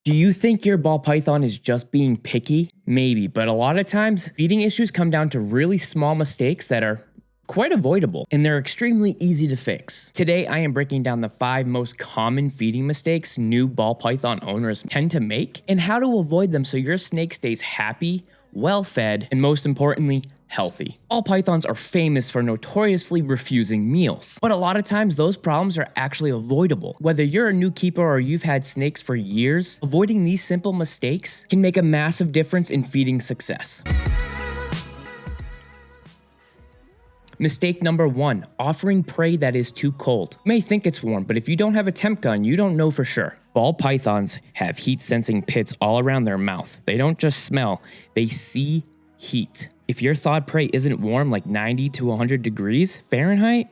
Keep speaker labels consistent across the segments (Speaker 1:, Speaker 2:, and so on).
Speaker 1: Do you think your ball python is just being picky? Maybe, but a lot of times feeding issues come down to really small mistakes that are quite avoidable, and they're extremely easy to fix. Today, I am breaking down the 5 most common feeding mistakes new ball python owners tend to make, and how to avoid them so your snake stays happy, well-fed, and most importantly, healthy. Ball pythons are famous for notoriously refusing meals, but a lot of times those problems are actually avoidable. Whether you're a new keeper or you've had snakes for years, avoiding these simple mistakes can make a massive difference in feeding success. Mistake number 1, offering prey that is too cold. You may think it's warm, but if you don't have a temp gun, you don't know for sure. Ball pythons have heat-sensing pits all around their mouth. They don't just smell, they see heat. If your thawed prey isn't warm like 90 to 100 degrees Fahrenheit,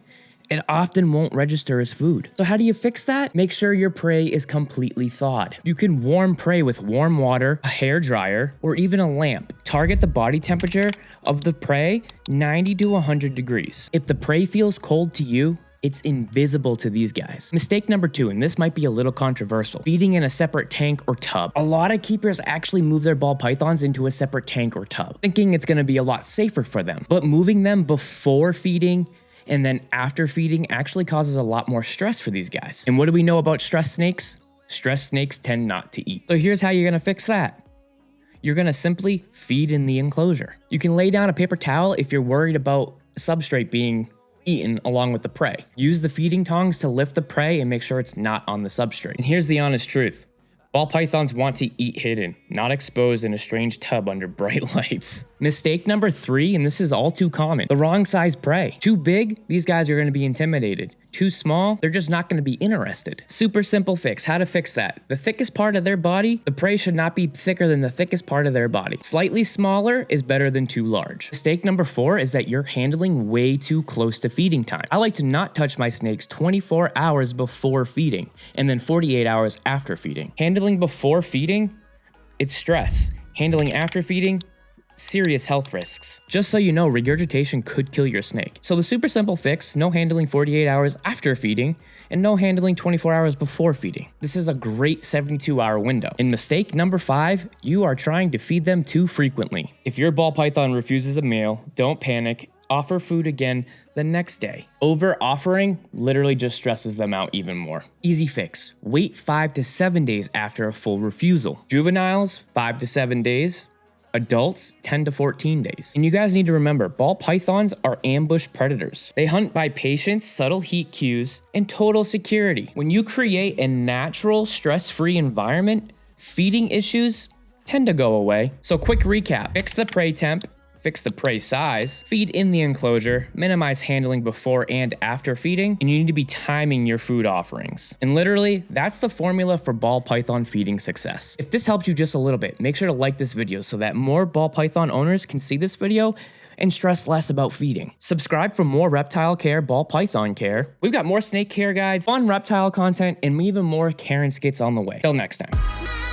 Speaker 1: it often won't register as food. So how do you fix that? Make sure your prey is completely thawed. You can warm prey with warm water, a hair dryer, or even a lamp. Target the body temperature of the prey 90 to 100 degrees. If the prey feels cold to you, it's invisible to these guys. Mistake number 2, and this might be a little controversial, feeding in a separate tank or tub. A lot of keepers actually move their ball pythons into a separate tank or tub, thinking it's gonna be a lot safer for them. But moving them before feeding and then after feeding actually causes a lot more stress for these guys. And what do we know about stressed snakes? Stressed snakes tend not to eat. So here's how you're gonna fix that. You're gonna simply feed in the enclosure. You can lay down a paper towel if you're worried about substrate being eaten along with the prey. Use the feeding tongs to lift the prey and make sure it's not on the substrate. And here's the honest truth. Ball pythons want to eat hidden, not exposed in a strange tub under bright lights. Mistake number 3, and this is all too common, the wrong size prey. Too big, these guys are gonna be intimidated. Too small, they're just not gonna be interested. Super simple fix. How to fix that? The thickest part of their body, the prey should not be thicker than the thickest part of their body. Slightly smaller is better than too large. Mistake number 4 is that you're handling way too close to feeding time. I like to not touch my snakes 24 hours before feeding, and then 48 hours after feeding. Handling before feeding, it's stress. Handling after feeding, serious health risks. Just so you know, regurgitation could kill your snake. So the super simple fix, no handling 48 hours after feeding and no handling 24 hours before feeding. This is a great 72-hour window. And mistake number 5, you are trying to feed them too frequently. If your ball python refuses a meal, don't panic. Offer food again the next day. Over offering literally just stresses them out even more. Easy fix. Wait 5 to 7 days after a full refusal. Juveniles, 5 to 7 days. Adults, 10 to 14 days. And you guys need to remember, ball pythons are ambush predators. They hunt by patience, subtle heat cues, and total security. When you create a natural, stress-free environment, feeding issues tend to go away. So quick recap, fix the prey temp, fix the prey size, feed in the enclosure, minimize handling before and after feeding, and you need to be timing your food offerings. And literally, that's the formula for ball python feeding success. If this helped you just a little bit, make sure to like this video so that more ball python owners can see this video and stress less about feeding. Subscribe for more reptile care, ball python care. We've got more snake care guides, fun reptile content, and even more care and skits on the way. Till next time.